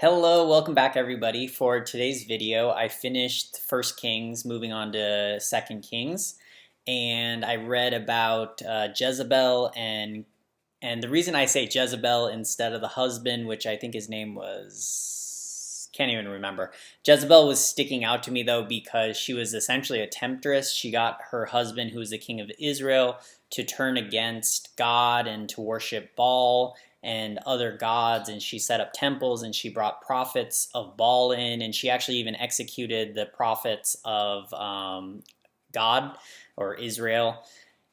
Hello, welcome back everybody. For today's video, I finished First Kings, moving on to Second Kings, and I read about Jezebel and the reason I say Jezebel instead of the husband, which I think his name was, can't even remember. Jezebel was sticking out to me though because she was essentially a temptress. She got her husband, who was the king of Israel, to turn against God and to worship Baal and other gods, and she set up temples and she brought prophets of Baal in, and she actually even executed the prophets of God or Israel.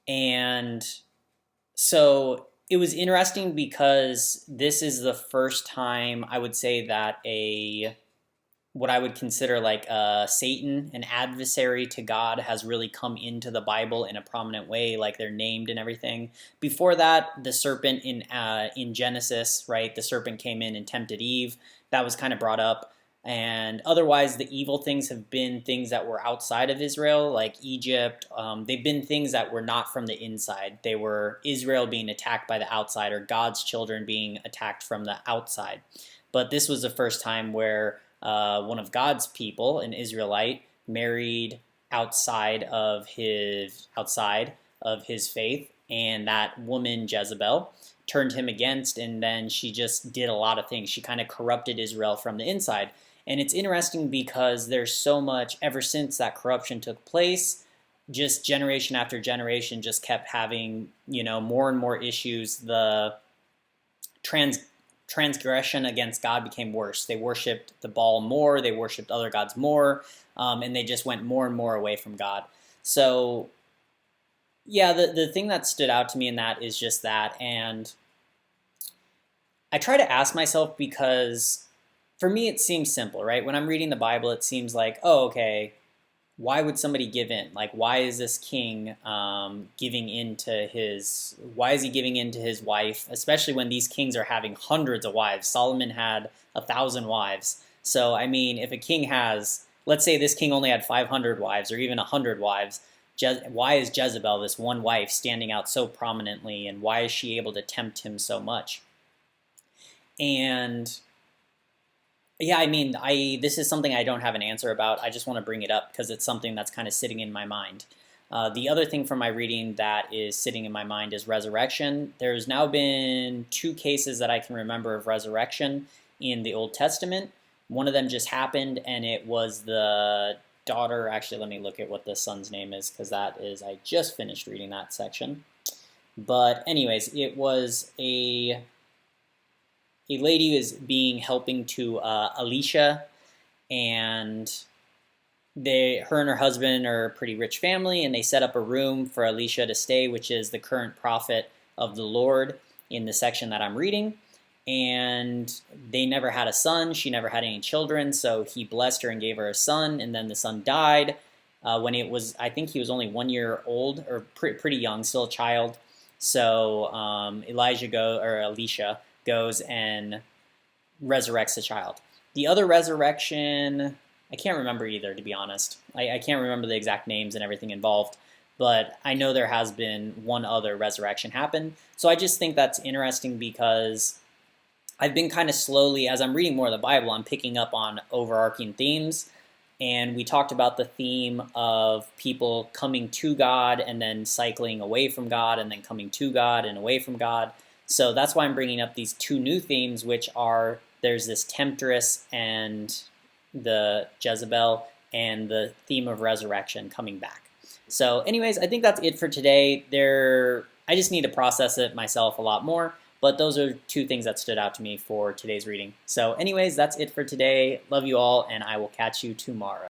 And so it was interesting because this is the first time I would say that what I would consider like Satan, an adversary to God, has really come into the Bible in a prominent way, like they're named and everything. Before that, the serpent in Genesis, right? The serpent came in and tempted Eve. That was kind of brought up. And otherwise, the evil things have been things that were outside of Israel, like Egypt. They've been things that were not from the inside. They were Israel being attacked by the outside, or God's children being attacked from the outside. But this was the first time where one of God's people, an Israelite, married outside of his faith, and that woman Jezebel turned him against, and then she just did a lot of things. She kind of corrupted Israel from the inside. And it's interesting because there's so much, ever since that corruption took place, just generation after generation just kept having, more and more issues. The transgression against God became worse. They worshipped the Baal more, they worshipped other gods more, and they just went more and more away from God. So yeah, the thing that stood out to me in that is just that. And I try to ask myself, because for me it seems simple, right? When I'm reading the Bible, it seems like, oh, okay, why would somebody give in? Like, why is this king giving into why is he giving in to his wife, especially when these kings are having hundreds of wives? Solomon had 1,000 wives. So, I mean, if a king has, let's say this king only had 500 wives or even 100 wives, why is Jezebel, this one wife, standing out so prominently, and why is she able to tempt him so much? And yeah, I mean, this is something I don't have an answer about. I just want to bring it up because it's something that's kind of sitting in my mind. The other thing from my reading that is sitting in my mind is resurrection. There's now been 2 cases that I can remember of resurrection in the Old Testament. One of them just happened, and it was the daughter. Actually, let me look at what the son's name is, because I just finished reading that section. But anyways, it was a lady who is helping to Elisha, and her and her husband are a pretty rich family, and they set up a room for Elisha to stay, which is the current prophet of the Lord in the section that I'm reading. And they never had a son. She never had any children, so he blessed her and gave her a son, and then the son died when I think he was only 1 year old, or pretty young, still a child. So Elisha goes and resurrects the child. The other resurrection, I can't remember either, to be honest. I can't remember the exact names and everything involved, but I know there has been one other resurrection happen. So I just think that's interesting because I've been kind of slowly, as I'm reading more of the Bible, I'm picking up on overarching themes. And we talked about the theme of people coming to God and then cycling away from God and then coming to God and away from God. So that's why I'm bringing up these 2 new themes, which are there's this temptress and the Jezebel, and the theme of resurrection coming back. So anyways, I think that's it for today. I just need to process it myself a lot more, but those are 2 things that stood out to me for today's reading. So anyways, that's it for today. Love you all, and I will catch you tomorrow.